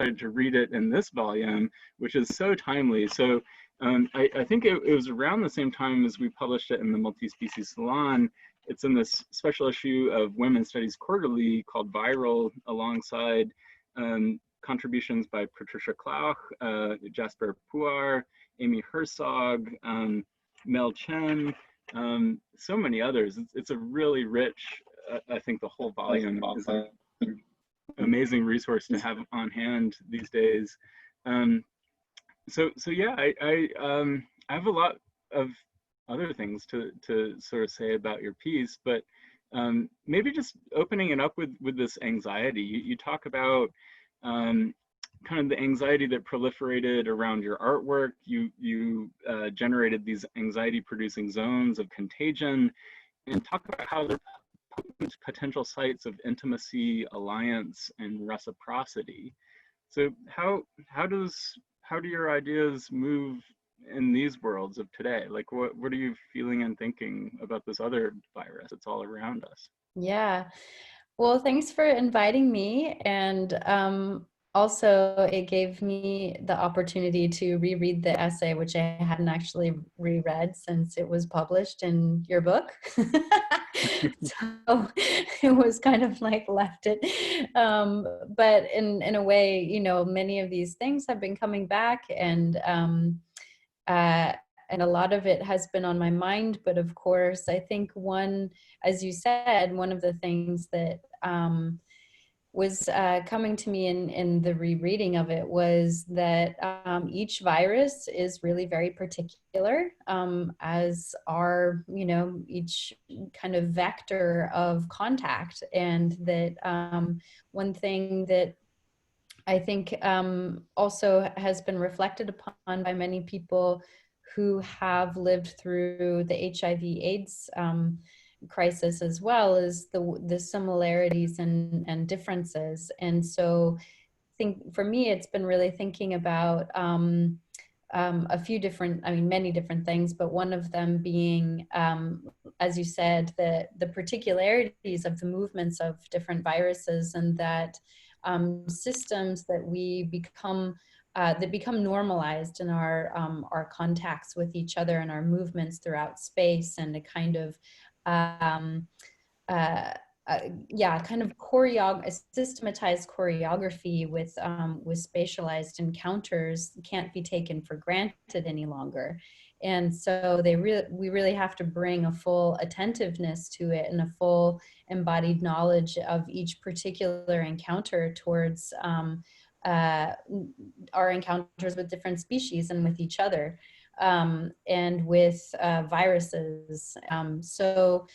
excited to read it in this volume, which is so timely. So I think it was around the same time as we published it in the Multispecies Salon. It's in this special issue of Women's Studies Quarterly called Viral, alongside contributions by Patricia Klauch, Jasper Puar, Amy Herzog, Mel Chen, so many others. It's a really rich, I think the whole volume is an amazing resource to have on hand these days. So yeah, I have a lot of other things to sort of say about your piece, but maybe just opening it up with this anxiety. You talk about kind of the anxiety that proliferated around your artwork. You generated these anxiety-producing zones of contagion, and talk about how they're potential sites of intimacy, alliance, and reciprocity. So how do your ideas move in these worlds of today? Like what are you feeling and thinking about this other virus that's all around us? Yeah. Well, thanks for inviting me. And also, it gave me the opportunity to reread the essay, which I hadn't actually reread since it was published in your book. So it was kind of like left it. But in a way, you know, many of these things have been coming back, and a lot of it has been on my mind. But of course, I think as you said, one of the things that was coming to me in the rereading of it was that each virus is really very particular, as are, you know, each kind of vector of contact. And that one thing that I think also has been reflected upon by many people who have lived through the HIV/AIDS crisis as well is the similarities and differences. And so I think for me, it's been really thinking about a few different, I mean, many different things, but one of them being, as you said, the particularities of the movements of different viruses, and that systems that we become that become normalized in our contacts with each other and our movements throughout space, and a kind of kind of systematized choreography with spatialized encounters can't be taken for granted any longer. And so we really have to bring a full attentiveness to it and a full embodied knowledge of each particular encounter towards our encounters with different species and with each other, and with viruses. So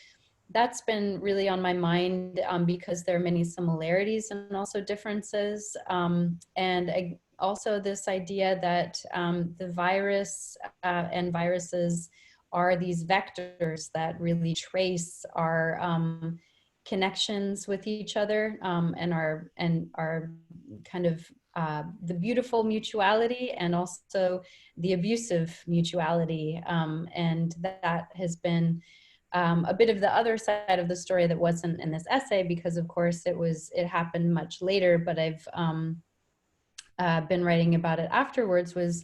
that's been really on my mind, because there are many similarities and also differences. And also this idea that the virus and viruses are these vectors that really trace our connections with each other, and our kind of the beautiful mutuality and also the abusive mutuality. And that has been a bit of the other side of the story that wasn't in this essay, because of course it happened much later, but I've been writing about it afterwards, was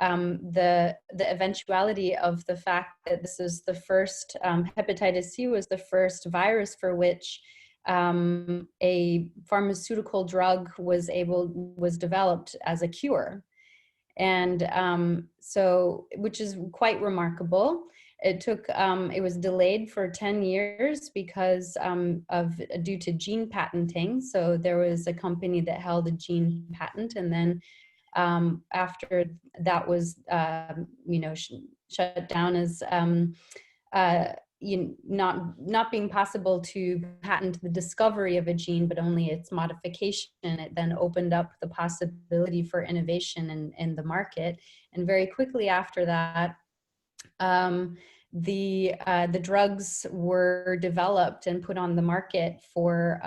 the eventuality of the fact that this is the first, hepatitis C was the first virus for which a pharmaceutical drug was developed as a cure. And so, which is quite remarkable. It was delayed for 10 years because due to gene patenting. So there was a company that held a gene patent, and then after that was shut down as not being possible to patent the discovery of a gene, but only its modification. It then opened up the possibility for innovation in the market. And very quickly after that, the drugs were developed and put on the market for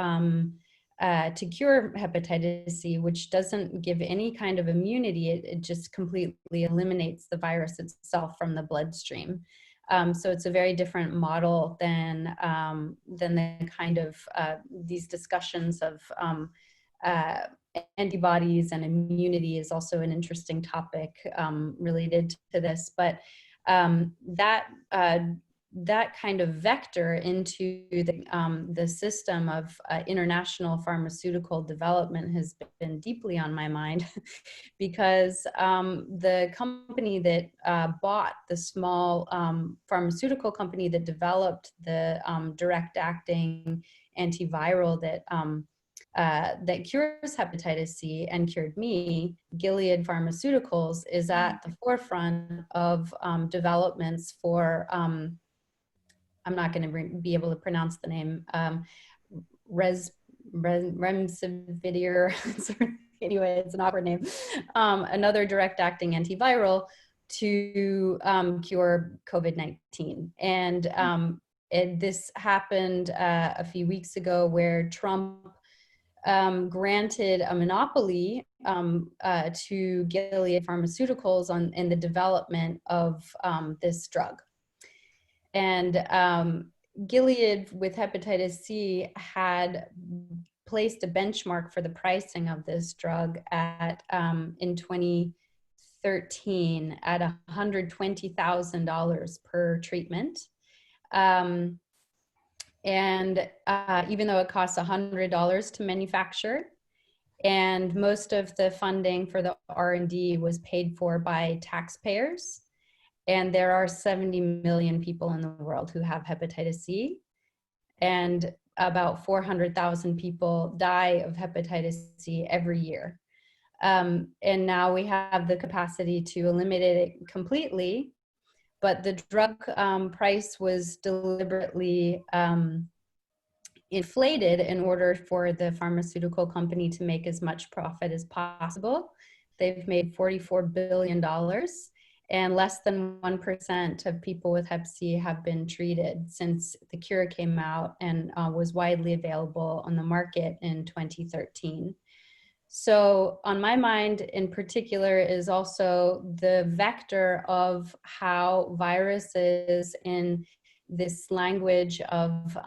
to cure hepatitis C, which doesn't give any kind of immunity. It just completely eliminates the virus itself from the bloodstream. So it's a very different model than the kind of these discussions of antibodies and immunity is also an interesting topic related to this. But that kind of vector into the system of international pharmaceutical development has been deeply on my mind because the company that bought the small pharmaceutical company that developed the direct-acting antiviral that cures hepatitis C and cured me, Gilead Pharmaceuticals, is at the forefront of developments for I'm not going to be able to pronounce the name, remdesivir. Anyway, it's an awkward name. Another direct-acting antiviral to cure COVID-19. And this happened a few weeks ago where Trump granted a monopoly to Gilead Pharmaceuticals in the development of this drug. And Gilead with hepatitis C had placed a benchmark for the pricing of this drug at in 2013 at $120,000 per treatment. And even though it costs $100 to manufacture, and most of the funding for the R&D was paid for by taxpayers, and there are 70 million people in the world who have hepatitis C, and about 400,000 people die of hepatitis C every year. And now we have the capacity to eliminate it completely, but the drug price was deliberately inflated in order for the pharmaceutical company to make as much profit as possible. They've made $44 billion. And less than 1% of people with Hep C have been treated since the cure came out and was widely available on the market in 2013. So on my mind in particular is also the vector of how viruses in this language of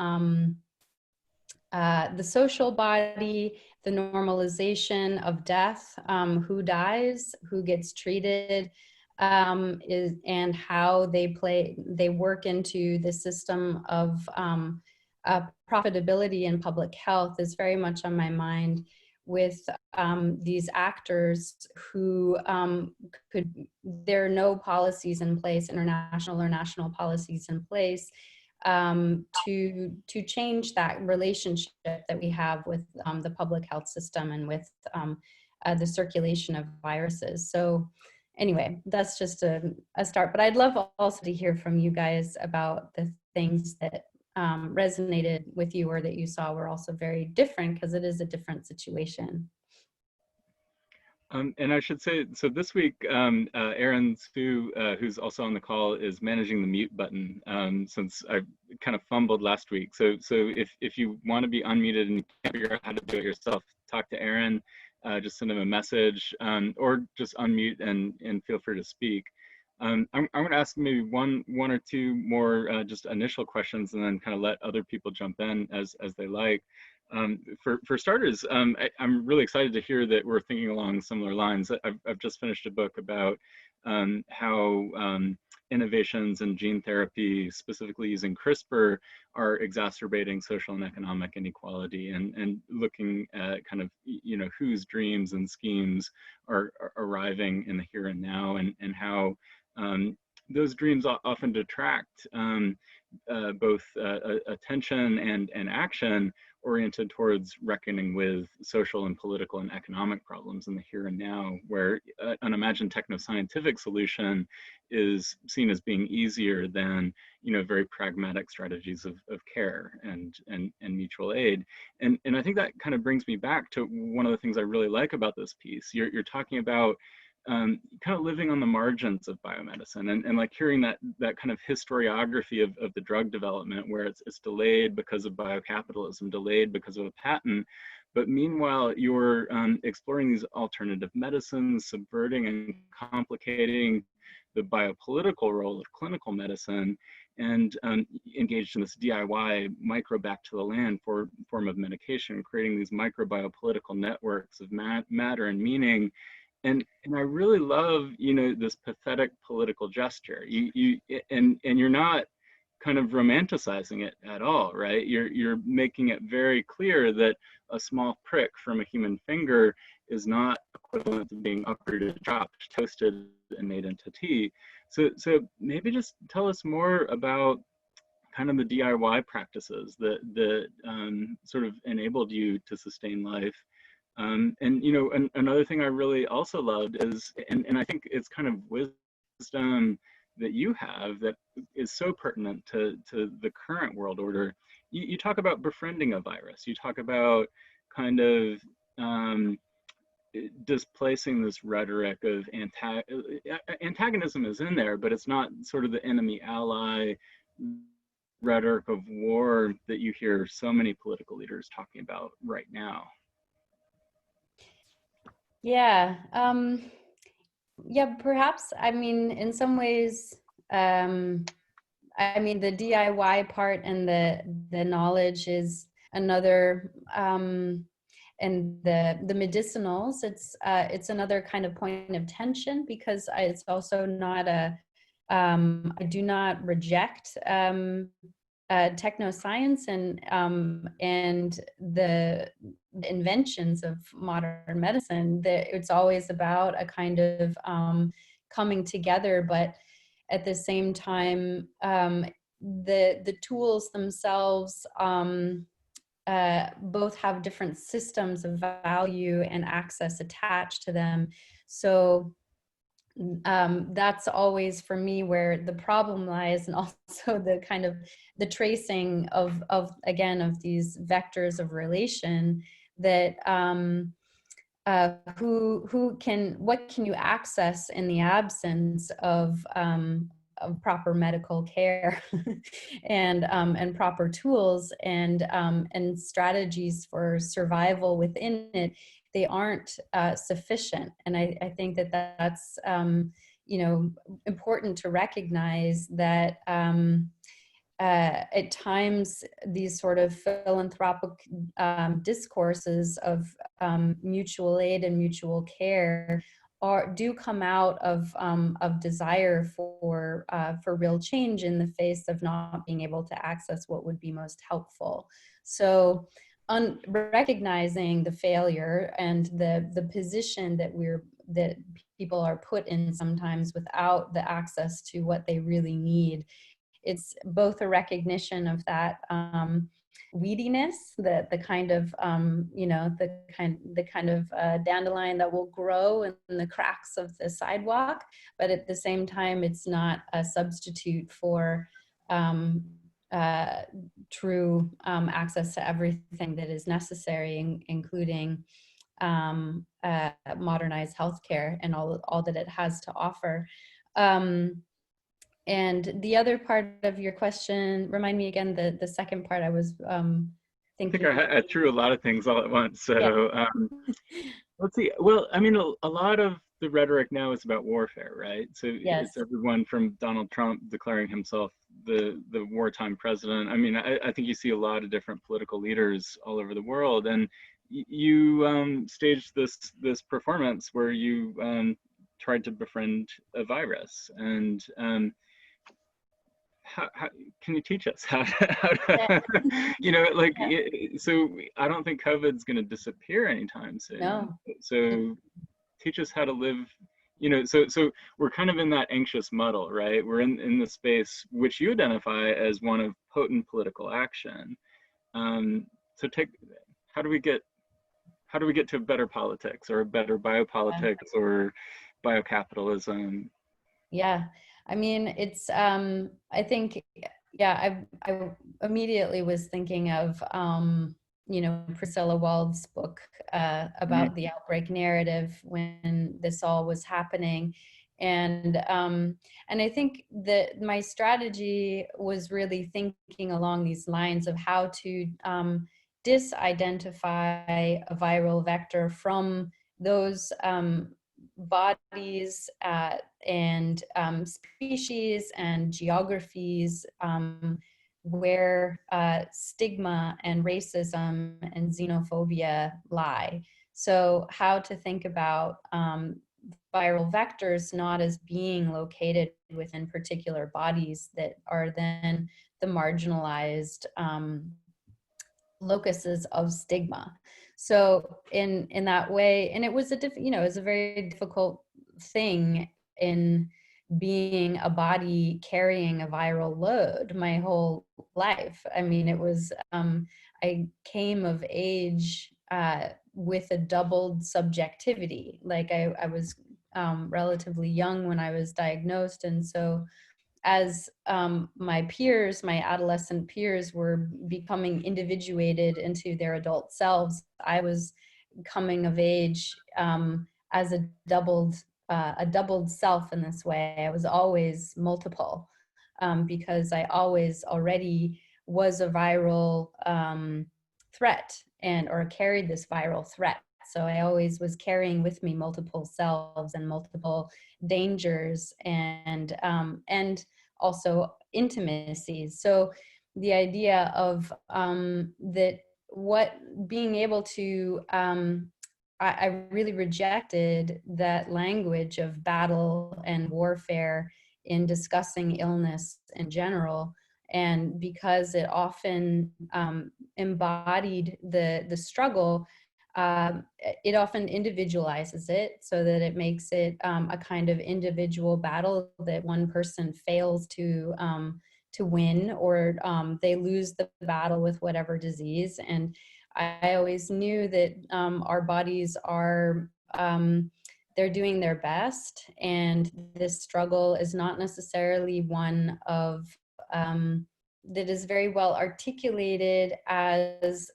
the social body, the normalization of death, who dies, who gets treated, and how they work into the system of profitability in public health is very much on my mind, with these actors who there are no policies in place, international or national policies in place to change that relationship that we have with the public health system and with the circulation of viruses. So anyway, that's just a start, but I'd love also to hear from you guys about the things that resonated with you or that you saw were also very different, because it is a different situation. And I should say, so this week, Erin Su, who's also on the call, is managing the mute button since I kind of fumbled last week. So if you want to be unmuted and you can't figure out how to do it yourself, talk to Erin, just send him a message, or just unmute and feel free to speak. I'm going to ask maybe one or two more just initial questions, and then kind of let other people jump in as they like. For starters, I'm really excited to hear that we're thinking along similar lines. I've just finished a book about how innovations in gene therapy, specifically using CRISPR, are exacerbating social and economic inequality, and looking at kind of, you know, whose dreams and schemes are arriving in the here and now, and how those dreams often detract both attention and action oriented towards reckoning with social and political and economic problems in the here and now, where an imagined techno-scientific solution is seen as being easier than, you know, very pragmatic strategies of care and mutual aid. And I think that kind of brings me back to one of the things I really like about this piece. You're talking about kind of living on the margins of biomedicine, and like hearing that kind of historiography of the drug development, where it's delayed because of biocapitalism, delayed because of a patent, but meanwhile you're exploring these alternative medicines, subverting and complicating the biopolitical role of clinical medicine, and engaged in this DIY micro back to the land form of medication, creating these microbiopolitical networks of matter and meaning. And I really love, this pathetic political gesture. And you're not kind of romanticizing it at all, right? You're making it very clear that a small prick from a human finger is not equivalent to being uprooted, chopped, toasted, and made into tea. So maybe just tell us more about kind of the DIY practices that sort of enabled you to sustain life. And another thing I really also loved is, and I think it's kind of wisdom that you have that is so pertinent to the current world order. You talk about befriending a virus. You talk about kind of displacing this rhetoric of antagonism is in there, but it's not sort of the enemy-ally rhetoric of war that you hear so many political leaders talking about right now. Yeah. Yeah, perhaps, I mean, in some ways, I mean, the DIY part and the knowledge is another, and the medicinals, it's another kind of point of tension, because it's also not I do not reject technoscience and the inventions of modern medicine. It's always about a kind of coming together, but at the same time, the tools themselves both have different systems of value and access attached to them. So that's always for me where the problem lies, and also the kind of the tracing of again of these vectors of relation that what can you access in the absence of proper medical care and proper tools and strategies for survival within it. They aren't sufficient, and I think that's important to recognize that at times these sort of philanthropic discourses of mutual aid and mutual care do come out of desire for real change in the face of not being able to access what would be most helpful. So recognizing the failure and the position that people are put in sometimes without the access to what they really need, it's both a recognition of that weediness, the kind of the kind of dandelion that will grow in the cracks of the sidewalk, but at the same time, it's not a substitute for true access to everything that is necessary, including modernized healthcare and all that it has to offer. And the other part of your question, remind me again, the second part I was thinking. I think I threw a lot of things all at once. So yeah. Let's see. Well, I mean, a lot of the rhetoric now is about warfare, right? So yes. It's everyone from Donald Trump declaring himself the wartime president. I mean, I think you see a lot of different political leaders all over the world, and you staged this performance where you tried to befriend a virus, and how can you teach us how to so I don't think COVID's going to disappear anytime soon. No. So teach us how to live, so we're kind of in that anxious muddle, right? We're in the space which you identify as one of potent political action. So how do we get to better politics, or a better biopolitics, or biocapitalism? Yeah. I mean, it's, I think, yeah, I immediately was thinking of, Priscilla Wald's book about the outbreak narrative when this all was happening. And I think that my strategy was really thinking along these lines of how to disidentify a viral vector from those bodies and species and geographies where stigma and racism and xenophobia lie. So how to think about viral vectors not as being located within particular bodies that are then the marginalized locuses of stigma. So in that way, and it was it was a very difficult thing in being a body carrying a viral load my whole life. I mean, it was I came of age with a doubled subjectivity. Like I was relatively young when I was diagnosed, and so as my peers, my adolescent peers, were becoming individuated into their adult selves, I was coming of age as a doubled self in this way. I was always multiple because I always already was a viral threat or carried this viral threat. So I always was carrying with me multiple selves and multiple dangers and also intimacies. So the idea of that what being able to I really rejected that language of battle and warfare in discussing illness in general. And because it often embodied the struggle, it often individualizes it so that it makes it a kind of individual battle that one person fails to win, or they lose the battle with whatever disease. And I always knew that our bodies are they're doing their best, and this struggle is not necessarily one of that is very well articulated as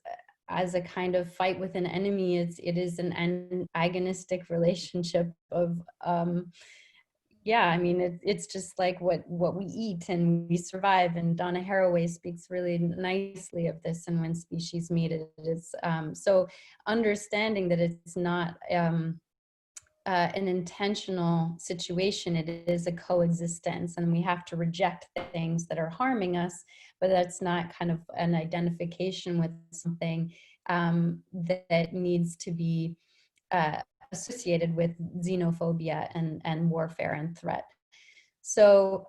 a kind of fight with an enemy. It is an agonistic relationship of yeah, I mean, it's just like what we eat and we survive. And Donna Haraway speaks really nicely of this in When Species Meet. It is so understanding that it's not an intentional situation. It is a coexistence, and we have to reject things that are harming us, but that's not kind of an identification with something that needs to be associated with xenophobia and warfare and threat. So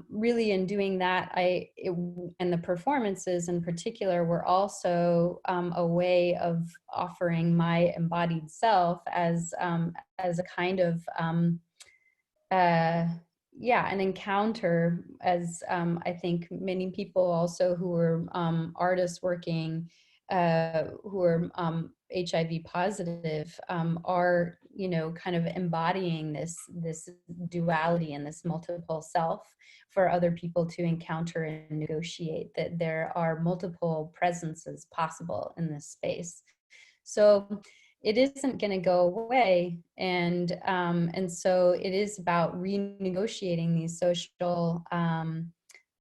really in doing that, and the performances in particular were also a way of offering my embodied self as a kind of an encounter, as I think many people also who are artists working who are HIV positive are, kind of embodying this duality and this multiple self for other people to encounter and negotiate, that there are multiple presences possible in this space. So it isn't going to go away, and so it is about renegotiating these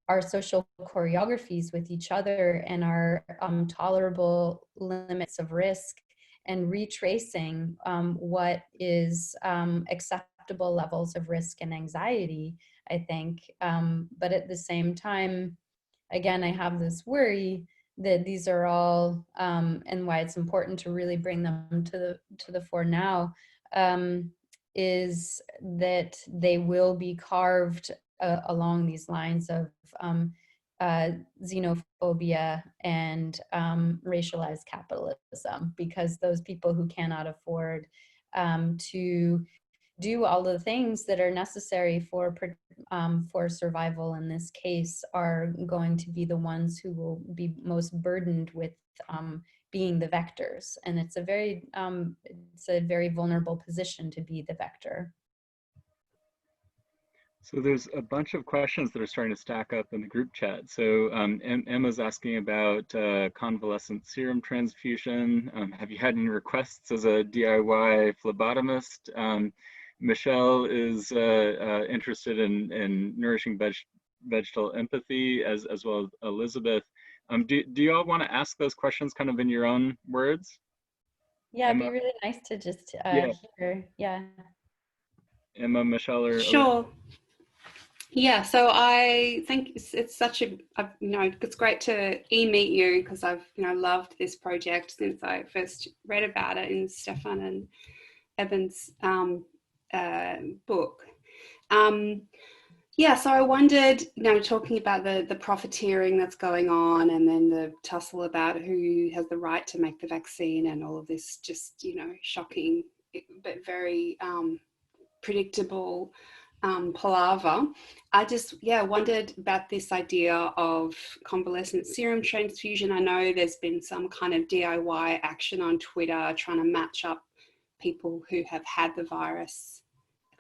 our social choreographies with each other and our tolerable limits of risk, and retracing what is acceptable levels of risk and anxiety, I think. But at the same time, again, I have this worry that these are all, and why it's important to really bring them to the fore now, is that they will be carved along these lines of xenophobia and racialized capitalism, because those people who cannot afford to do all the things that are necessary for survival in this case are going to be the ones who will be most burdened with being the vectors. And it's a very vulnerable position to be the vector. So there's a bunch of questions that are starting to stack up in the group chat. So Emma's asking about convalescent serum transfusion. Have you had any requests as a DIY phlebotomist? Michele is interested in nourishing vegetal empathy, as well as Elizabeth. Do you all want to ask those questions kind of in your own words? Yeah, it'd be really nice to just hear. Yeah. Emma, Michele, or Elizabeth? Sure. Yeah, so I think it's such a, it's great to e-meet you, because I've, loved this project since I first read about it in Stefan and Eben's book. Yeah, so I wondered, talking about the profiteering that's going on, and then the tussle about who has the right to make the vaccine, and all of this just, shocking but very predictable palaver. I just, wondered about this idea of convalescent serum transfusion. I know there's been some kind of DIY action on Twitter trying to match up people who have had the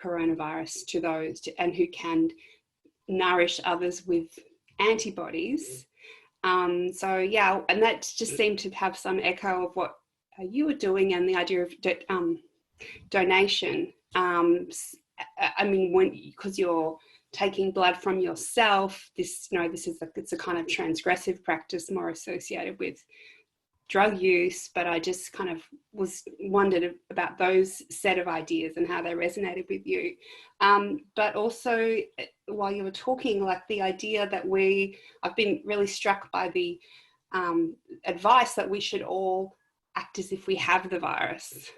coronavirus, to those, and who can nourish others with antibodies. So yeah, and that just seemed to have some echo of what you were doing, and the idea of donation. I mean, because you're taking blood from yourself, it's a kind of transgressive practice, more associated with drug use. But I just kind of wondered about those set of ideas and how they resonated with you. But also, while you were talking, like the idea that I've been really struck by the advice that we should all act as if we have the virus,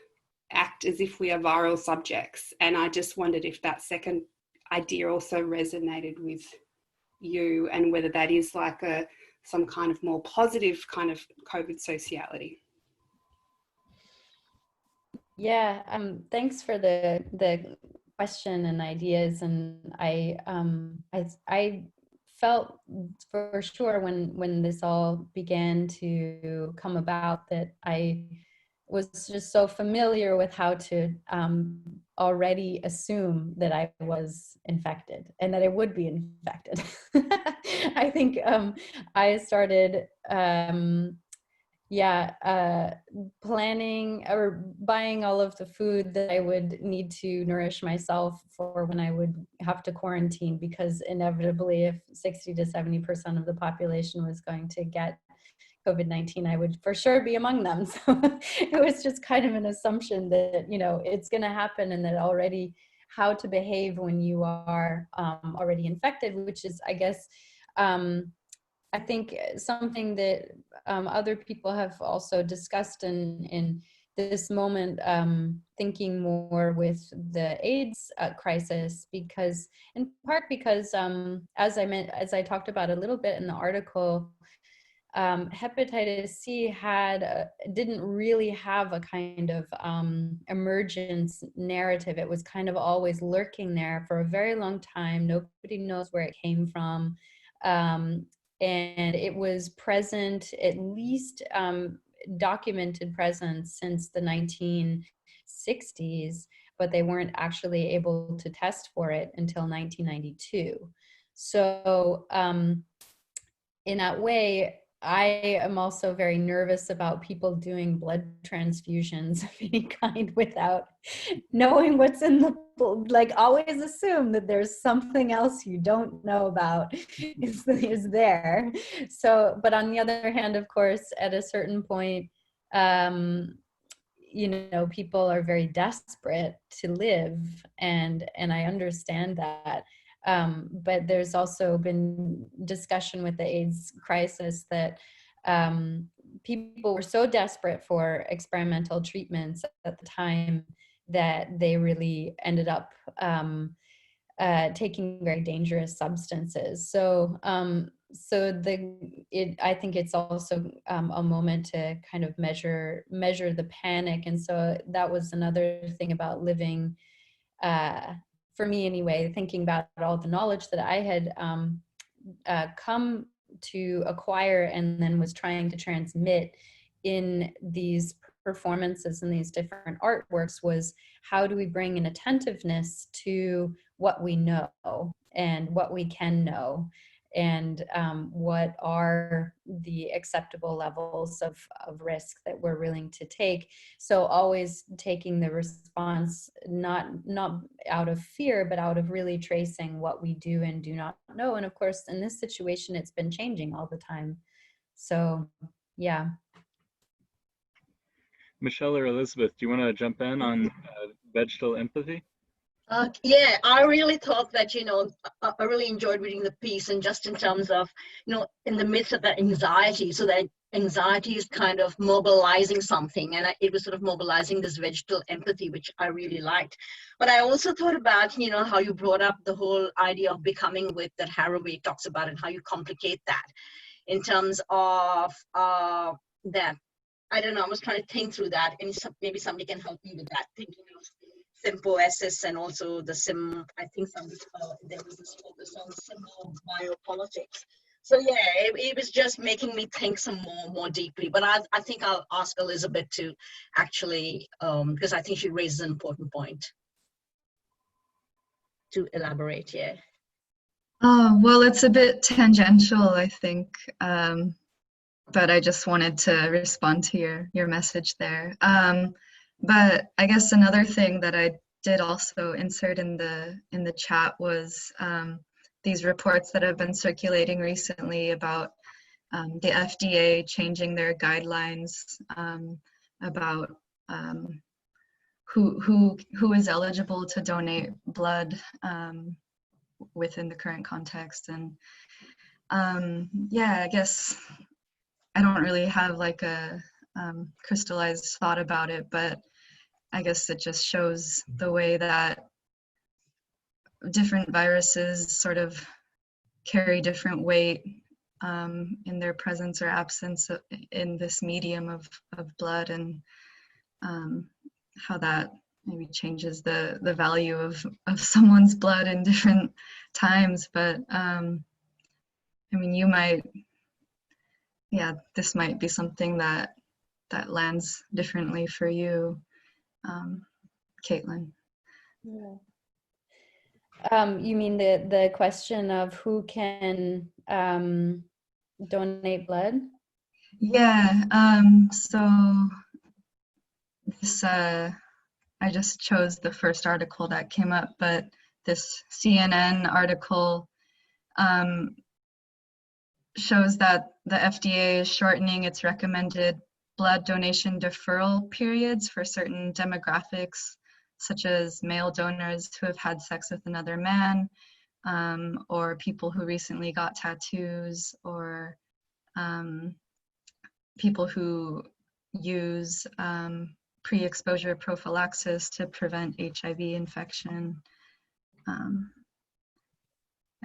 act as if we are viral subjects. And I just wondered if that second idea also resonated with you, and whether that is like some kind of more positive kind of COVID sociality. Yeah, thanks for the question and ideas. And I felt for sure when this all began to come about that I was just so familiar with how to already assume that I was infected and that I would be infected. I think I started planning or buying all of the food that I would need to nourish myself for when I would have to quarantine, because inevitably if 60 to 70% of the population was going to get COVID-19, I would for sure be among them. So it was just kind of an assumption that, it's going to happen, and that already how to behave when you are already infected, which is, I guess, I think something that other people have also discussed in this moment, thinking more with the AIDS crisis, because in part because as I talked about a little bit in the article, hepatitis C didn't really have a kind of emergence narrative. It was kind of always lurking there for a very long time. Nobody knows where it came from. And it was present, at least documented presence, since the 1960s, but they weren't actually able to test for it until 1992. So in that way, I am also very nervous about people doing blood transfusions of any kind without knowing what's in the, like, always assume that there's something else you don't know about is there. So, but on the other hand, of course, at a certain point, people are very desperate to live, and I understand that. But there's also been discussion with the AIDS crisis that people were so desperate for experimental treatments at the time that they really ended up taking very dangerous substances. So I think it's also a moment to kind of measure the panic. And so that was another thing about living, for me anyway, thinking about all the knowledge that I had come to acquire and then was trying to transmit in these performances and these different artworks, was how do we bring an attentiveness to what we know and what we can know, and what are the acceptable levels of risk that we're willing to take. So always taking the response, not out of fear, but out of really tracing what we do and do not know. And of course, in this situation, it's been changing all the time. So, yeah. Michele or Elizabeth, do you want to jump in on vegetal empathy? Yeah, I really thought that, I really enjoyed reading the piece, and just in terms of, in the midst of that anxiety, so that anxiety is kind of mobilizing something, and it was sort of mobilizing this vegetal empathy, which I really liked. But I also thought about, how you brought up the whole idea of becoming with that Haraway talks about, and how you complicate that in terms of that. I don't know, I was trying to think through that, and maybe somebody can help me with that, thinking of sympoesis, and also I think there was this focus on symbiopolitics. So yeah, it was just making me think some more deeply. But I think I'll ask Elizabeth to actually, because I think she raises an important point to elaborate. Yeah. Oh, well, it's a bit tangential, I think, but I just wanted to respond to your message there. But I guess another thing that I did also insert in the chat was these reports that have been circulating recently about the FDA changing their guidelines about who is eligible to donate blood within the current context. And yeah, I guess I don't really have like a crystallized thought about it, but I guess it just shows the way that different viruses sort of carry different weight in their presence or absence in this medium of blood, and how that maybe changes the value of someone's blood in different times. But I mean, this might be something that lands differently for you, Caitlin. Yeah. You mean the question of who can donate blood? Yeah. So this I just chose the first article that came up, but this CNN article shows that the FDA is shortening its recommended blood donation deferral periods for certain demographics, such as male donors who have had sex with another man, or people who recently got tattoos, or people who use pre-exposure prophylaxis to prevent HIV infection.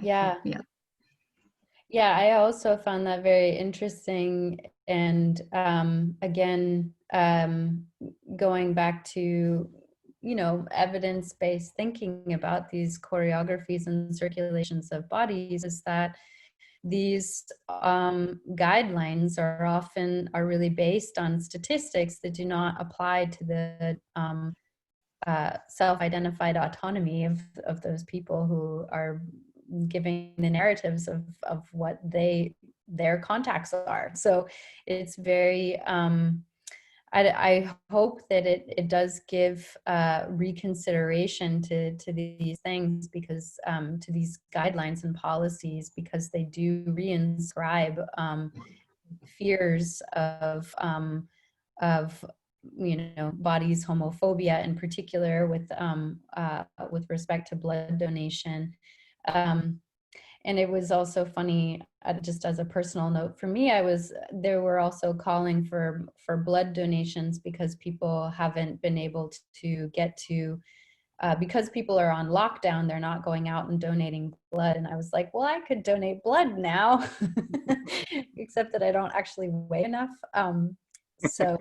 Yeah. I also found that very interesting. And again, going back to, evidence-based thinking about these choreographies and circulations of bodies, is that these guidelines are really based on statistics that do not apply to the self-identified autonomy of those people who are giving the narratives of what their contacts are. So it's very I hope that it does give reconsideration to these things, because to these guidelines and policies, because they do reinscribe fears of bodies homophobia in particular, with respect to blood donation. And it was also funny, just as a personal note for me, they were also calling for blood donations because people haven't been able to get to, because people are on lockdown, they're not going out and donating blood. And I was like, well, I could donate blood now, except that I don't actually weigh enough. So,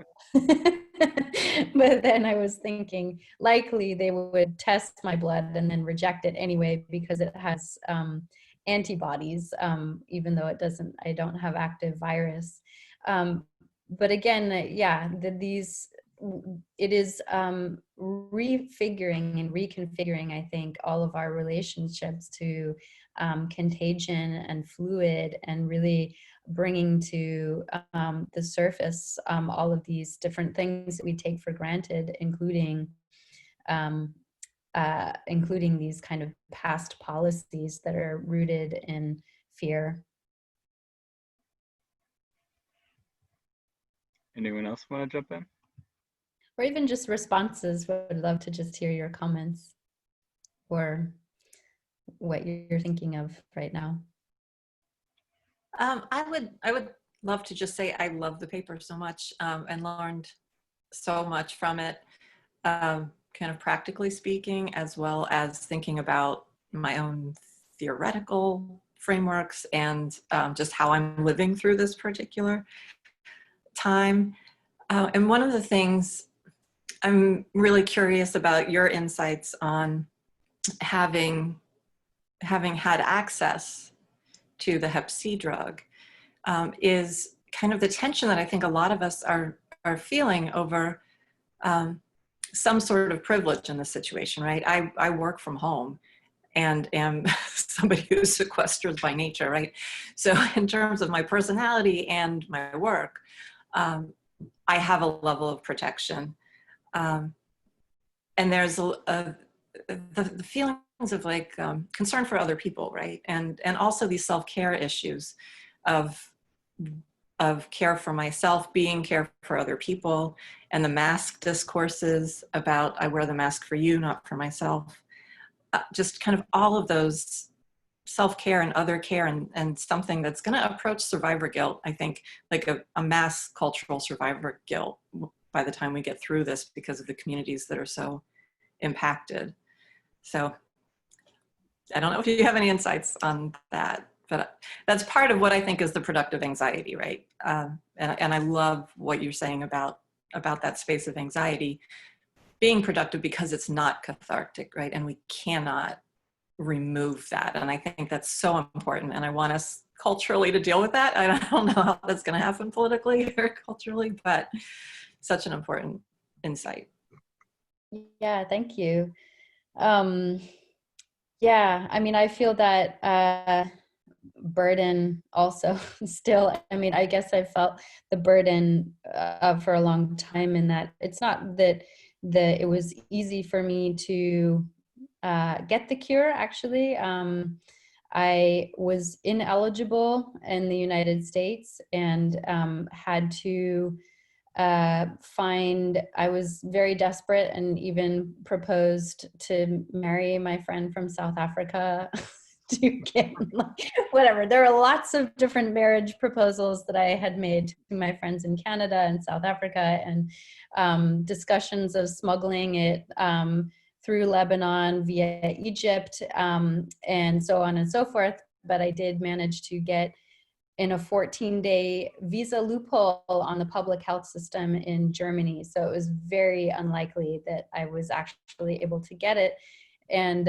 but then I was thinking, likely they would test my blood and then reject it anyway, because it has antibodies, even though I don't have active virus. But again, it is refiguring and reconfiguring, I think, all of our relationships to contagion and fluid, and really bringing to the surface all of these different things that we take for granted, including these kind of past policies that are rooted in fear. Anyone else want to jump in? Or even just responses. Would love to just hear your comments. or what you're thinking of right now. I would love to just say I love the paper so much, and learned so much from it, kind of practically speaking, as well as thinking about my own theoretical frameworks and just how I'm living through this particular time. And one of the things I'm really curious about your insights on having had access to the Hep C drug, is kind of the tension that I think a lot of us are feeling over some sort of privilege in this situation, right? I work from home and am somebody who's sequestered by nature, right? So in terms of my personality and my work, I have a level of protection. And there's the feelings of like concern for other people, right? And also these self-care issues of care for myself, being care for other people, and the mask discourses about I wear the mask for you, not for myself. Just kind of all of those self-care and other care, and something that's going to approach survivor guilt, I think, like a mass cultural survivor guilt by the time we get through this because of the communities that are so impacted. So I don't know if you have any insights on that, but that's part of what I think is the productive anxiety, right? And I love what you're saying about that space of anxiety being productive because it's not cathartic, right? And we cannot remove that. And I think that's so important. And I want us culturally to deal with that. I don't know how that's going to happen politically or culturally, but such an important insight. Yeah, thank you. Yeah, I mean, I feel that burden also still. I mean, I guess I felt the burden for a long time, in that it's not that it was easy for me to get the cure. Actually, I was ineligible in the United States and had to I was very desperate and even proposed to marry my friend from South Africa to get whatever. There were lots of different marriage proposals that I had made to my friends in Canada and South Africa, and discussions of smuggling it through Lebanon via Egypt, and so on and so forth. But I did manage to get in a 14-day visa loophole on the public health system in Germany. So it was very unlikely that I was actually able to get it. And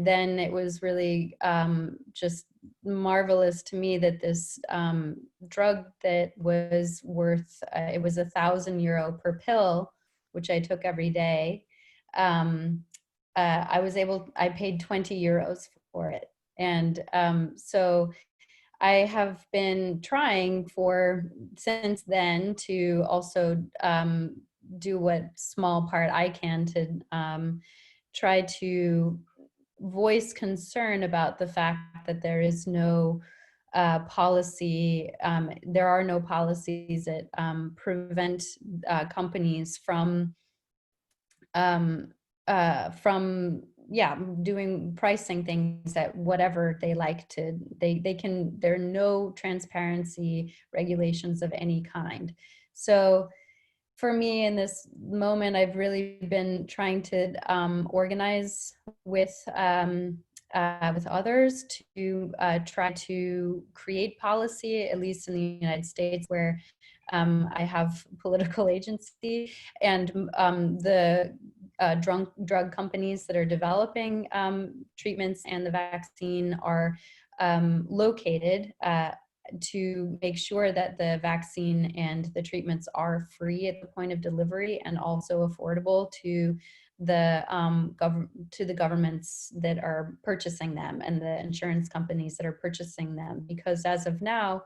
then it was really just marvelous to me that this drug that was worth, it was €1,000 per pill, which I took every day. I paid €20 for it. And so I have been trying since then to also do what small part I can to try to voice concern about the fact that there is no policy, there are no policies that prevent companies from doing pricing things at whatever they like to. There are no transparency regulations of any kind. So for me in this moment, I've really been trying to organize with others to try to create policy, at least in the United States, where I have political agency, and the drug companies that are developing treatments and the vaccine are located to make sure that the vaccine and the treatments are free at the point of delivery and also affordable to the governments that are purchasing them and the insurance companies that are purchasing them. Because as of now,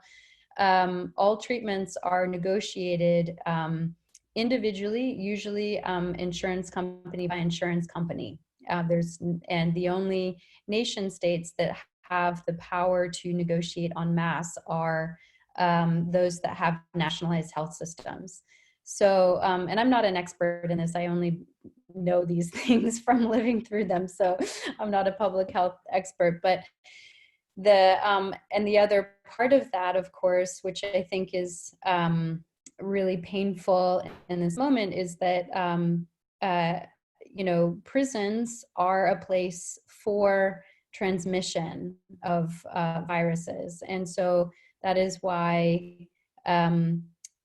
all treatments are negotiated individually, usually insurance company by insurance company. And the only nation states that have the power to negotiate en masse are those that have nationalized health systems. So, and I'm not an expert in this. I only know these things from living through them, so I'm not a public health expert. But and the other part of that, of course, which I think is really painful in this moment, is that prisons are a place for transmission of viruses, and so that is why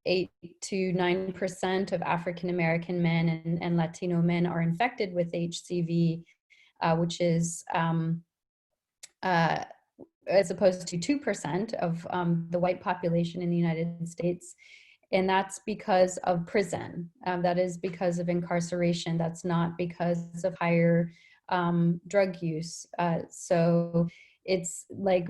8 to 9% of African American men and Latino men are infected with HCV, which is as opposed to 2% of the white population in the United States. And that's because of prison. That is because of incarceration. That's not because of higher drug use. So it's like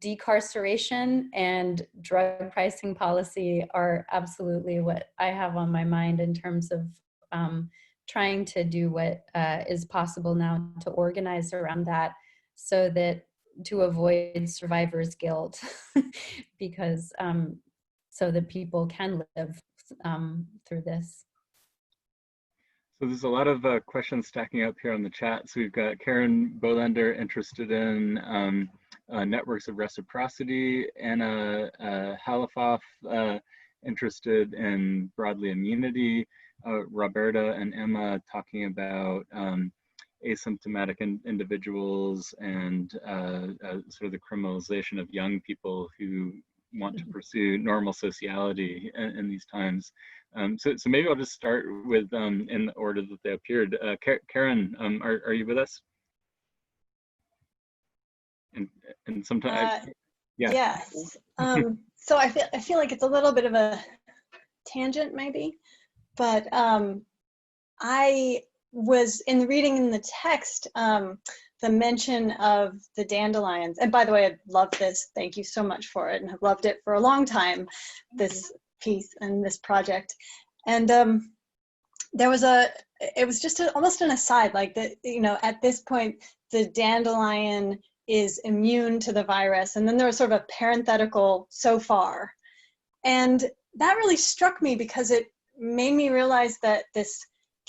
decarceration and drug pricing policy are absolutely what I have on my mind in terms of trying to do what is possible now to organize around that, so that to avoid survivor's guilt, because so that people can live through this. So there's a lot of questions stacking up here on the chat. So we've got Karin Bolender interested in networks of reciprocity, Anna Halifoff interested in broadly immunity, Roberta and Emma talking about asymptomatic individuals and sort of the criminalization of young people who want to pursue normal sociality in these times. So maybe I'll just start with in the order that they appeared. Karin, are you with us? And sometimes, yeah. Yes. So I feel like it's a little bit of a tangent, maybe, but I was reading in the text the mention of the dandelions. And by the way, I love this. Thank you so much for it, and have loved it for a long time, this piece and this project. And there was it was just almost an aside, like that, at this point, the dandelion is immune to the virus. And then there was sort of a parenthetical so far. And that really struck me because it made me realize that this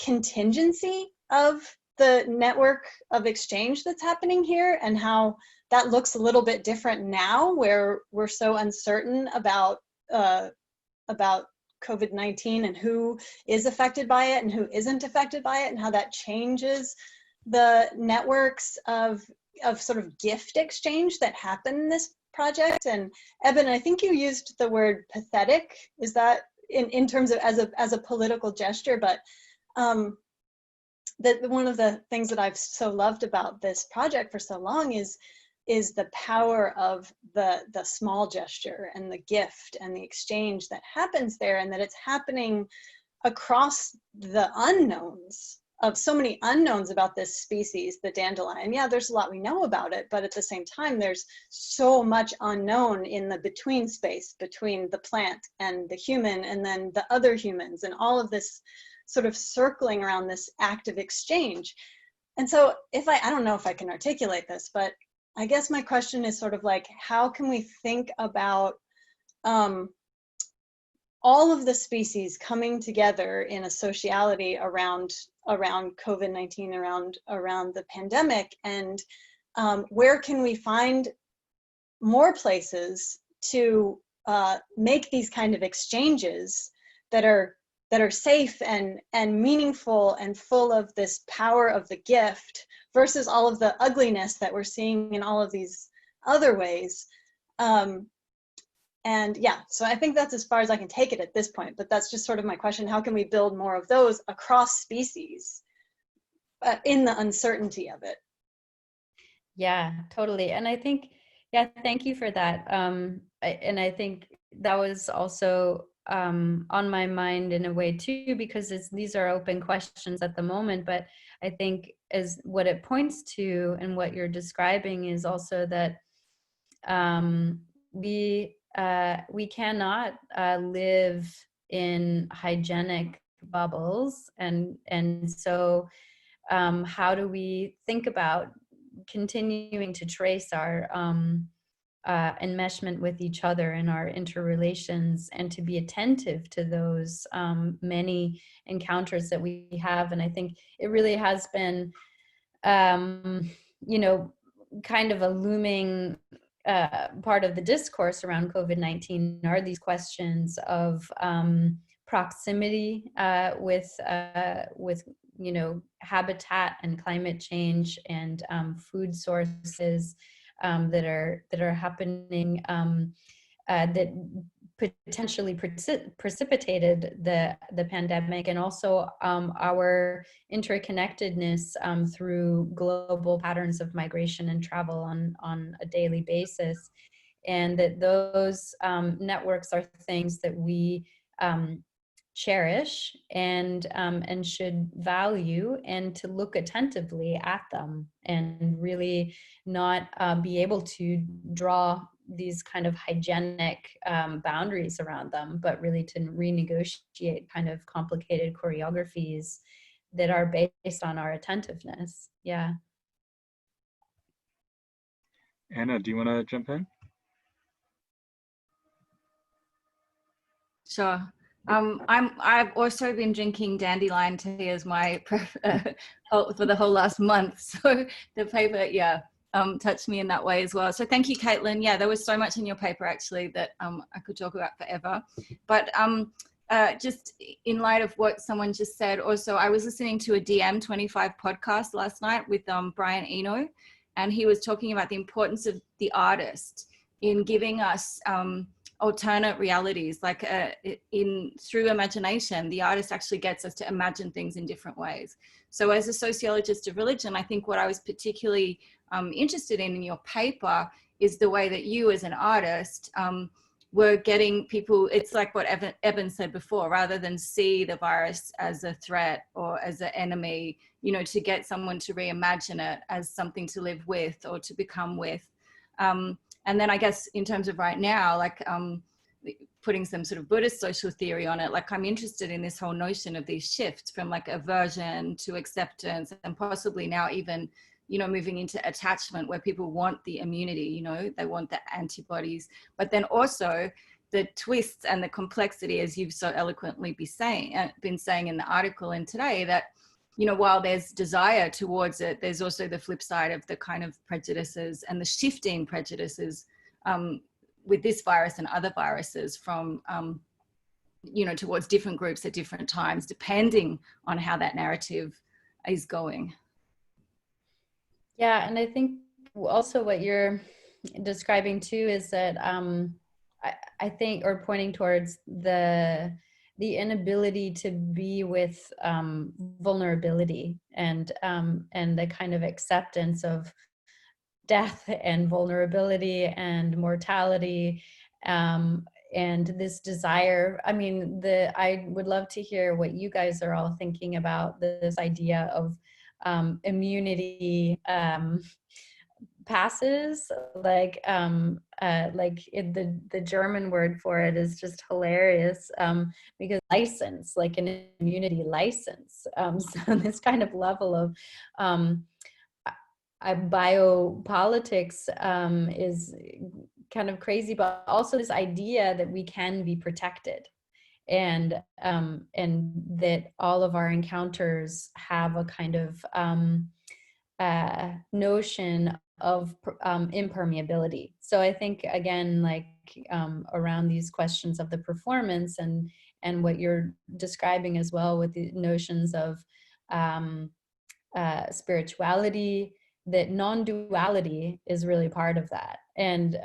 contingency of the network of exchange that's happening here, and how that looks a little bit different now, where we're so uncertain about COVID-19 and who is affected by it and who isn't affected by it, and how that changes the networks of sort of gift exchange that happen in this project. And Eben, I think you used the word pathetic. Is that in terms of as a political gesture? But that one of the things that I've so loved about this project for so long is the power of the small gesture and the gift and the exchange that happens there, and that it's happening across the unknowns of so many unknowns about this species, the dandelion. Yeah, there's a lot we know about it, but at the same time, there's so much unknown in the between space between the plant and the human, and then the other humans, and all of this sort of circling around this active exchange. And so I don't know if I can articulate this, but I guess my question is sort of like, how can we think about all of the species coming together in a sociality around COVID-19, around the pandemic, and where can we find more places to make these kind of exchanges that are safe and meaningful and full of this power of the gift, versus all of the ugliness that we're seeing in all of these other ways. And yeah, so I think that's as far as I can take it at this point, but that's just sort of my question. How can we build more of those across species in the uncertainty of it? Yeah, totally. And I think, yeah, thank you for that. And I think that was also on my mind in a way too, because these are open questions at the moment, but I think as what it points to and what you're describing is also that we cannot live in hygienic bubbles, and so how do we think about continuing to trace our enmeshment with each other and our interrelations, and to be attentive to those many encounters that we have. And I think it really has been, you know, kind of a looming part of the discourse around COVID-19 are these questions of proximity with you know, habitat and climate change and food sources that are happening that potentially precipitated the pandemic, and also our interconnectedness through global patterns of migration and travel on a daily basis, and that those networks are things that we cherish and should value, and to look attentively at them and really not be able to draw these kind of hygienic boundaries around them, but really to renegotiate kind of complicated choreographies that are based on our attentiveness. Yeah. Anna, do you want to jump in? Sure. I've also been drinking dandelion tea as my for the whole last month. So the paper, yeah, touched me in that way as well. So thank you, Caitlin. Yeah, there was so much in your paper actually that I could talk about forever. But just in light of what someone just said, also I was listening to a DM25 podcast last night with Brian Eno, and he was talking about the importance of the artist in giving us alternate realities, like through imagination, the artist actually gets us to imagine things in different ways. So as a sociologist of religion, I think what I was particularly interested in your paper is the way that you as an artist were getting people, it's like what Eben said before, rather than see the virus as a threat or as an enemy, you know, to get someone to reimagine it as something to live with or to become with. And then I guess in terms of right now, like putting some sort of Buddhist social theory on it, like I'm interested in this whole notion of these shifts from like aversion to acceptance, and possibly now even, you know, moving into attachment, where people want the immunity, you know, they want the antibodies, but then also the twists and the complexity, as you've so eloquently been saying in the article and today, that, you know, while there's desire towards it, there's also the flip side of the kind of prejudices and the shifting prejudices with this virus and other viruses from, you know, towards different groups at different times, depending on how that narrative is going. Yeah, and I think also what you're describing too is that I think, or pointing towards the inability to be with vulnerability and the kind of acceptance of death and vulnerability and mortality, and this desire. I mean, I would love to hear what you guys are all thinking about this idea of immunity passes, like the German word for it is just hilarious, because license, like an immunity license. So this kind of level of biopolitics is kind of crazy, but also this idea that we can be protected, and that all of our encounters have a kind of notion of impermeability. So I think, again, like around these questions of the performance and what you're describing as well with the notions of spirituality, that non-duality is really part of that. And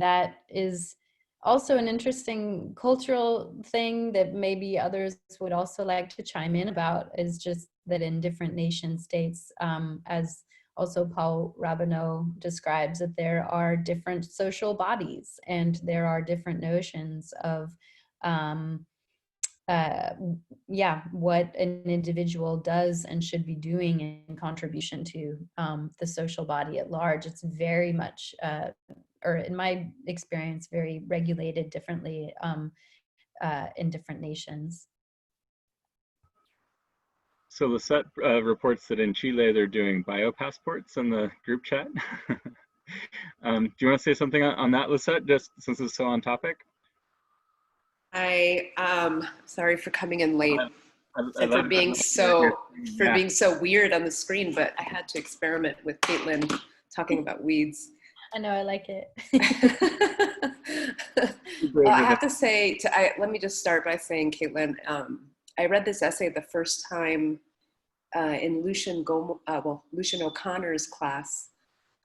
that is also an interesting cultural thing that maybe others would also like to chime in about, is just that in different nation states, as also Paul Rabineau describes, that there are different social bodies and there are different notions of what an individual does and should be doing in contribution to the social body at large. It's very much, or in my experience, very regulated differently in different nations. So Lissette reports that in Chile they're doing biopassports in the group chat. Do you want to say something on that, Lissette, just since it's so on topic? Sorry for coming in late and for being so weird on the screen, but I had to experiment with Caitlin talking about weeds. I know, I like it. Well, I have to say, let me just start by saying, Caitlin, I read this essay the first time in Lucian O'Connor's class,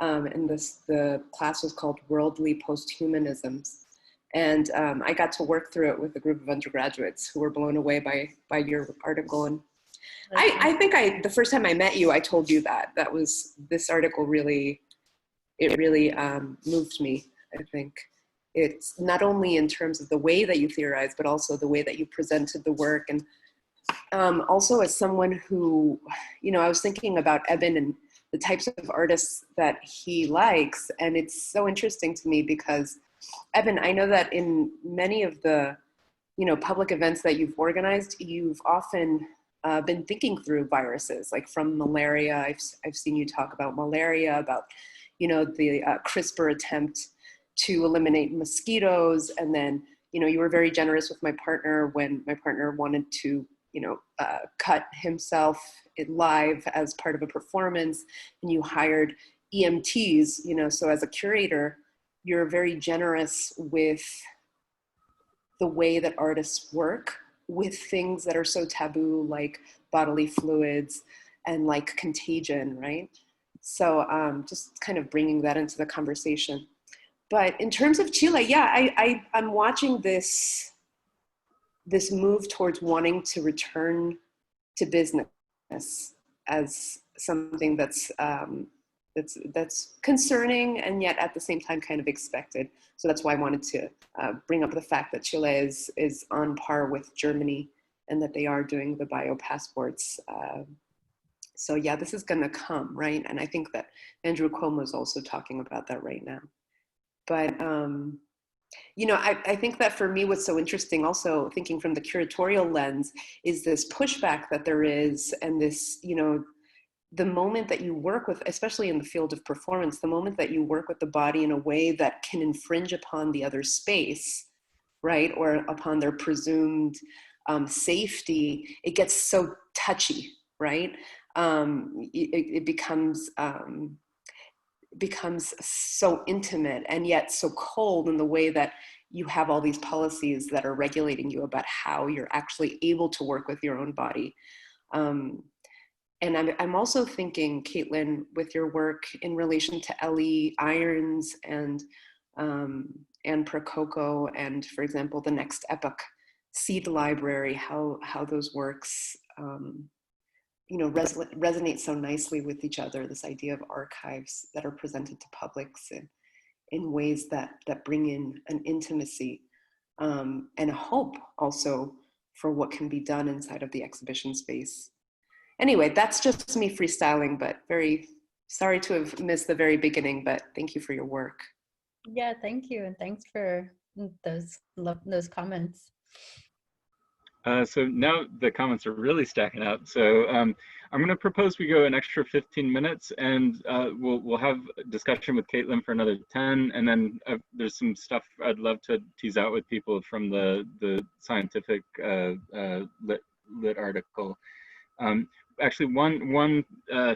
and the class was called Worldly Posthumanisms. And I got to work through it with a group of undergraduates who were blown away by your article. And I think the first time I met you, I told you that this article really moved me. I think it's not only in terms of the way that you theorize, but also the way that you presented the work. And also as someone who, I was thinking about Eben and the types of artists that he likes. And it's so interesting to me because Eben, I know that in many of the, public events that you've organized, you've often been thinking through viruses, like from malaria. I've seen you talk about malaria, about, the CRISPR attempt to eliminate mosquitoes. And then, you were very generous with my partner when my partner wanted to, cut himself live as part of a performance, and you hired EMTs, so as a curator, you're very generous with the way that artists work with things that are so taboo, like bodily fluids and like contagion, right? So just kind of bringing that into the conversation. But in terms of Chile, yeah, I'm watching this move towards wanting to return to business as something that's concerning and yet at the same time kind of expected. So that's why I wanted to bring up the fact that Chile is on par with Germany and that they are doing the bio passports. So yeah, this is gonna come, right? And I think that Andrew Cuomo is also talking about that right now. But I think that for me, what's so interesting also thinking from the curatorial lens is this pushback that there is, and this, the moment that you work with, especially in the field of performance, the moment that you work with the body in a way that can infringe upon the other space, right, or upon their presumed safety, it gets so touchy, right? It becomes so intimate and yet so cold in the way that you have all these policies that are regulating you about how you're actually able to work with your own body. And I'm also thinking, Caitlin, with your work in relation to Ellie Irons and Prococo, and for example, the Next Epoch seed library, how those works, resonate so nicely with each other. This idea of archives that are presented to publics in ways that bring in an intimacy and a hope also for what can be done inside of the exhibition space. Anyway, that's just me freestyling, but very sorry to have missed the very beginning, but thank you for your work. Yeah, thank you. And thanks for those comments. So now the comments are really stacking up. So I'm going to propose we go an extra 15 minutes, and we'll have a discussion with Caitlin for another 10, and then there's some stuff I'd love to tease out with people from the scientific lit article. Actually, one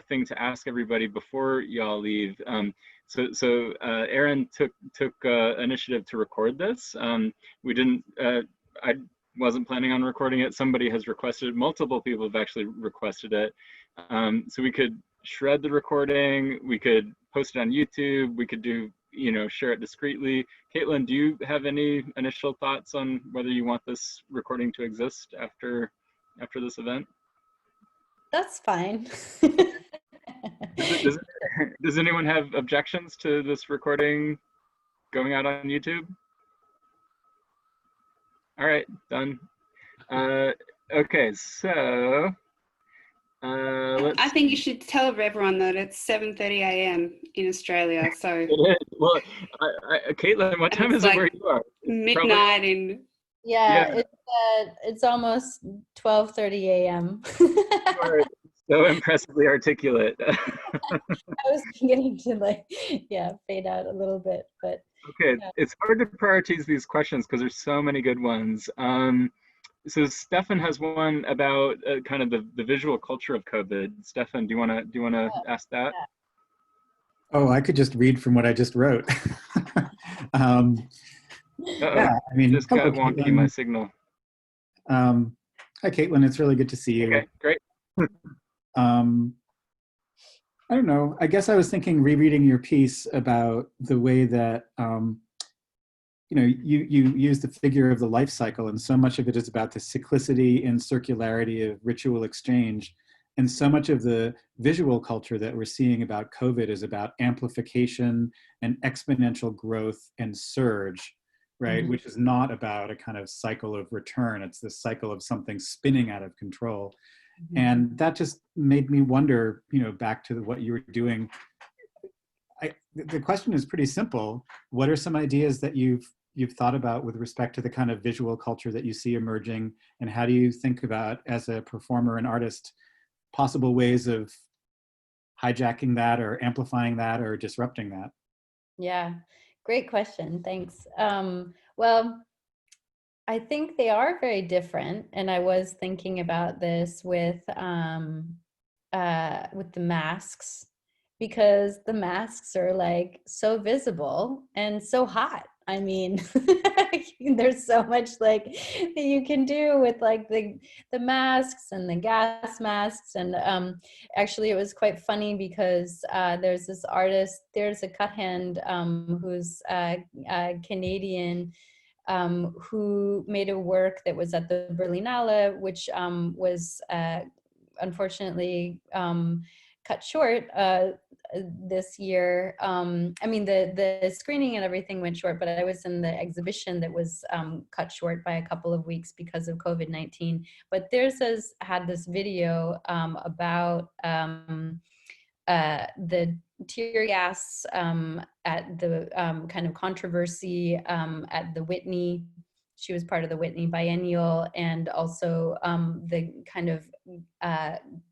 thing to ask everybody before y'all leave. So Aaron took initiative to record this. We didn't. I wasn't planning on recording it. Somebody has requested it. Multiple people have actually requested it. So we could shred the recording. We could post it on YouTube. We could do, share it discreetly. Caitlin, do you have any initial thoughts on whether you want this recording to exist after this event? That's fine. Does anyone have objections to this recording going out on YouTube? All right, done. Okay, so I think you should tell everyone that it's 7:30 a.m. in Australia. So it is. Well, Caitlin, what time is it where you are? Midnight in. Yeah. It's almost 12:30 a.m. You are so impressively articulate. I was beginning to like, yeah, fade out a little bit, but. Okay, Yeah. it's hard to prioritize these questions because there's so many good ones. So Stefan has one about kind of the visual culture of COVID. Stefan, do you wanna ask that? Oh, I could just read from what I just wrote. Yeah, I mean, just got wonky, my signal. Hi, Caitlin. It's really good to see you. Okay, great. I don't know. I guess I was thinking, rereading your piece about the way that you know, you use the figure of the life cycle, and so much of it is about the cyclicity and circularity of ritual exchange. And so much of the visual culture that we're seeing about COVID is about amplification and exponential growth and surge, right? Mm-hmm. Which is not about a kind of cycle of return. It's the cycle of something spinning out of control. Mm-hmm. And that just made me wonder, you know, back to what you were doing. The question is pretty simple. What are some ideas that you've thought about with respect to the kind of visual culture that you see emerging? And how do you think about, as a performer and artist, possible ways of hijacking that or amplifying that or disrupting that? Yeah, great question. Thanks. Well, I think they are very different. And I was thinking about this with the masks, because the masks are like so visible and so hot. I mean, there's so much like that you can do with like the masks and the gas masks. And actually it was quite funny because there's this artist, there's a cut hand who's Canadian, who made a work that was at the Berlinale, which was unfortunately cut short this year. I mean, the screening and everything went short, but I was in the exhibition that was cut short by a couple of weeks because of COVID-19. But theirs had this video about the tear gas at the kind of controversy at the Whitney. She was part of the Whitney Biennial, and also the kind of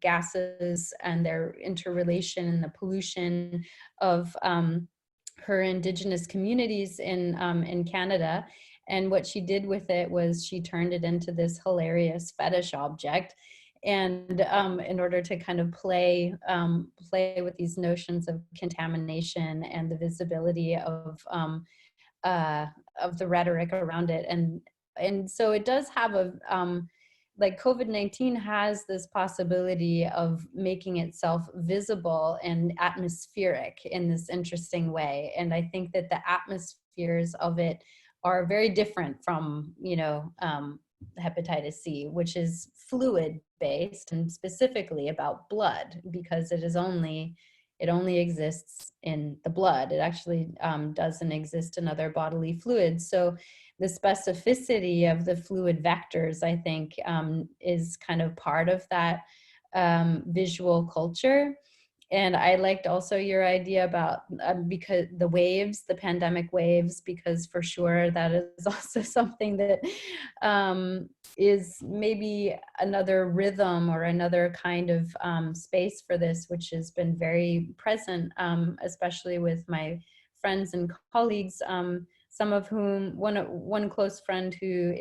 gases and their interrelation and the pollution of her Indigenous communities in Canada. And what she did with it was she turned it into this hilarious fetish object. And in order to kind of play with these notions of contamination and the visibility of the rhetoric around it. And so it does have a, like COVID-19 has this possibility of making itself visible and atmospheric in this interesting way. And I think that the atmospheres of it are very different from, you know, hepatitis C, which is fluid based and specifically about blood, because it only exists in the blood. It actually doesn't exist in other bodily fluids. So the specificity of the fluid vectors, I think, is kind of part of that visual culture. And I liked also your idea about because the waves, the pandemic waves, because for sure that is also something that is maybe another rhythm or another kind of space for this, which has been very present, especially with my friends and colleagues, some of whom, one close friend who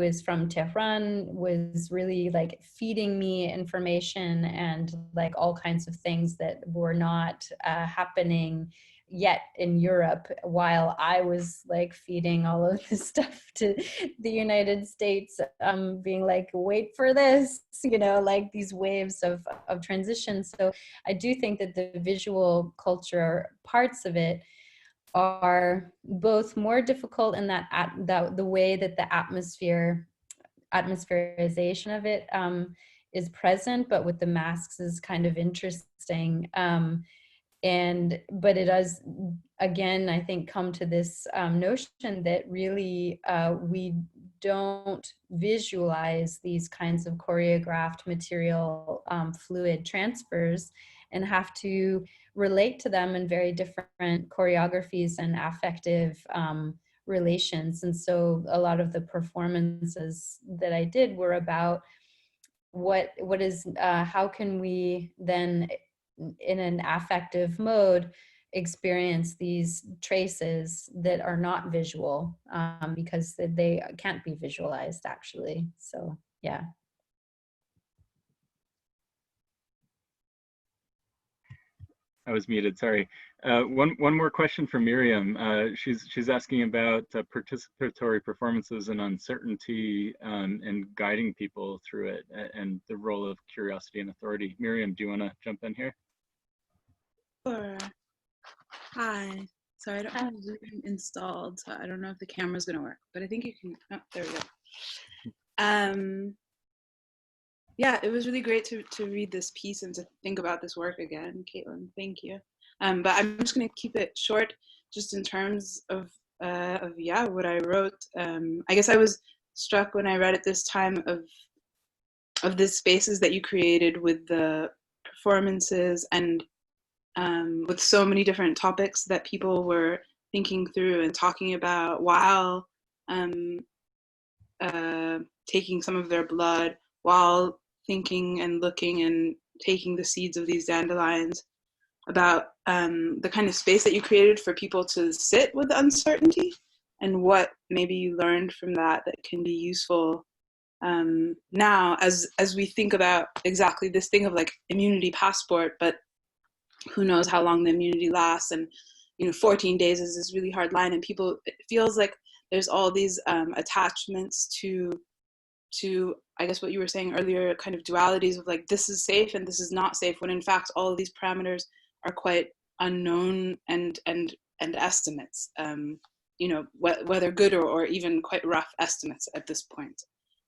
is from Tehran was really like feeding me information and like all kinds of things that were not happening yet in Europe, while I was like feeding all of this stuff to the United States, being like, wait for this, you know, like these waves of transition. So I do think that the visual culture parts of it are both more difficult in that the way that the atmospherization of it is present, but with the masks is kind of interesting. But it does, again, I think, come to this notion that really we don't visualize these kinds of choreographed material fluid transfers and have to relate to them in very different choreographies and affective relations. And so a lot of the performances that I did were about what is, how can we then in an affective mode, experience these traces that are not visual, because they can't be visualized actually. So yeah. I was muted, sorry. One more question for Miriam. She's asking about participatory performances and uncertainty, and guiding people through it, and the role of curiosity and authority. Miriam, do you want to jump in here? Sure. Hi. Sorry, I don't have Zoom installed, so I don't know if the camera's going to work, but I think you can. Oh, there we go. Yeah, it was really great to read this piece and to think about this work again, Caitlin. Thank you. But I'm just going to keep it short, just in terms of yeah, what I wrote. I guess I was struck when I read it this time of the spaces that you created with the performances, and with so many different topics that people were thinking through and talking about while taking some of their blood, while thinking and looking and taking the seeds of these dandelions, about the kind of space that you created for people to sit with uncertainty, and what maybe you learned from that that can be useful now as we think about exactly this thing of like immunity passport, but who knows how long the immunity lasts. And 14 days is this really hard line, and people, it feels like there's all these attachments to I guess what you were saying earlier, kind of dualities of like, this is safe and this is not safe, when in fact all of these parameters are quite unknown and estimates, whether good or even quite rough estimates at this point.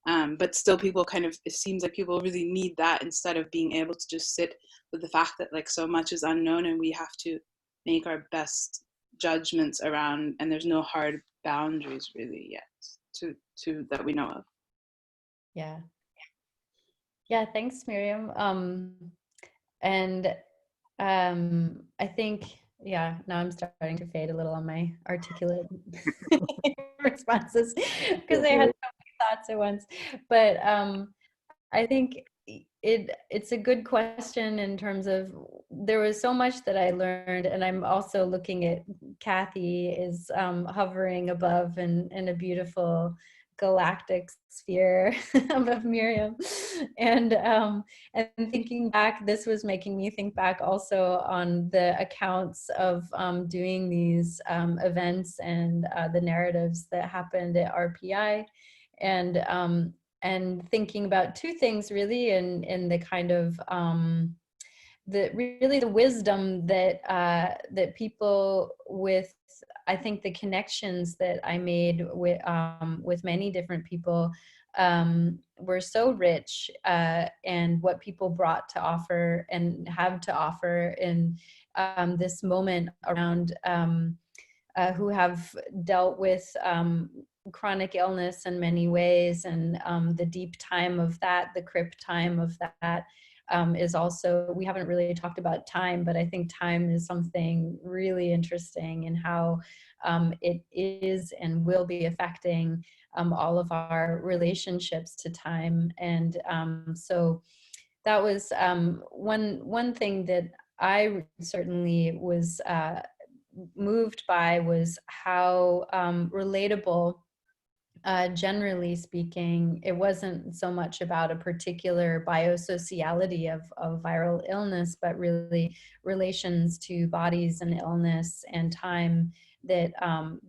But still people kind of, it seems like people really need that, instead of being able to just sit with the fact that like so much is unknown and we have to make our best judgments around, and there's no hard boundaries really yet to that we know of. Yeah, thanks, Miriam. And I think, yeah, now I'm starting to fade a little on my articulate responses because I had so many thoughts at once. But I think it's a good question in terms of, there was so much that I learned, and I'm also looking at Kathy is hovering above in a beautiful galactic sphere above Miriam, and thinking back, this was making me think back also on the accounts of doing these events and the narratives that happened at RPI, and thinking about two things really, in the kind of the wisdom that that people with, I think the connections that I made with many different people were so rich, and what people brought to offer and have to offer in this moment around who have dealt with chronic illness in many ways, and the deep time of that, the crypt time of that, is also, we haven't really talked about time, but I think time is something really interesting in how it is and will be affecting all of our relationships to time. And so that was one thing that I certainly was moved by, was how relatable, generally speaking, it wasn't so much about a particular biosociality of viral illness, but really relations to bodies and illness and time that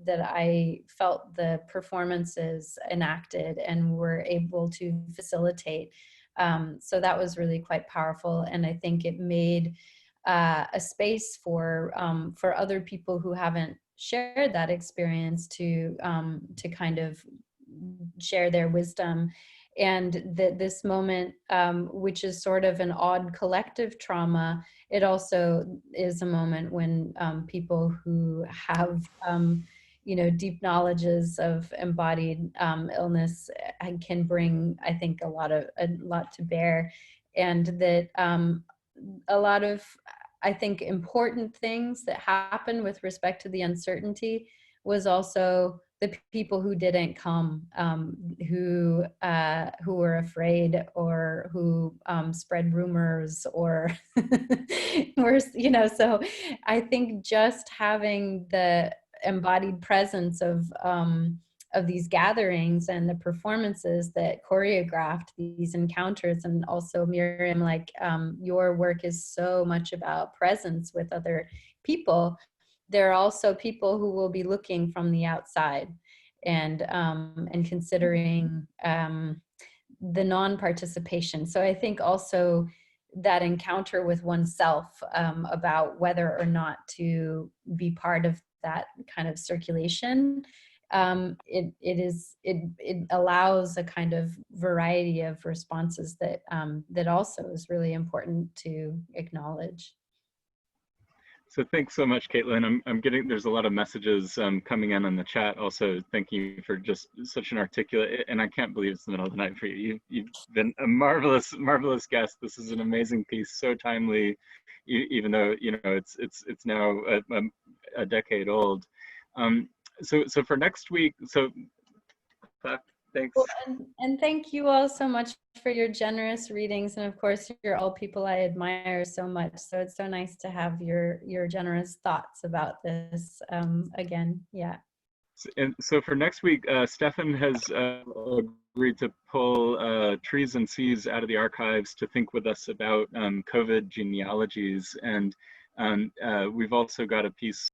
that I felt the performances enacted and were able to facilitate. So that was really quite powerful, and I think it made a space for other people who haven't shared that experience to kind of share their wisdom. And that this moment, which is sort of an odd collective trauma, it also is a moment when people who have deep knowledges of embodied illness can bring, I think, a lot to bear. And that a lot of, I think, important things that happened with respect to the uncertainty was also the people who didn't come, who were afraid, or who spread rumors, or you know. So I think just having the embodied presence of these gatherings and the performances that choreographed these encounters, and also Miriam, like your work is so much about presence with other people. There are also people who will be looking from the outside and considering the non-participation. So I think also that encounter with oneself about whether or not to be part of that kind of circulation, it allows a kind of variety of responses that that also is really important to acknowledge. So thanks so much, Caitlin. I'm getting, there's a lot of messages coming in the chat. Also, thank you for just such an articulate, and I can't believe it's the middle of the night for you. You've been a marvelous, marvelous guest. This is an amazing piece, so timely, even though, you know, it's now a decade old. So for next week, so thanks. Well, and thank you all so much for your generous readings, and of course you're all people I admire so much, so it's so nice to have your generous thoughts about this again. Yeah. And so for next week, Stefan has agreed to pull Trees and Seas out of the archives to think with us about COVID genealogies, and we've also got a piece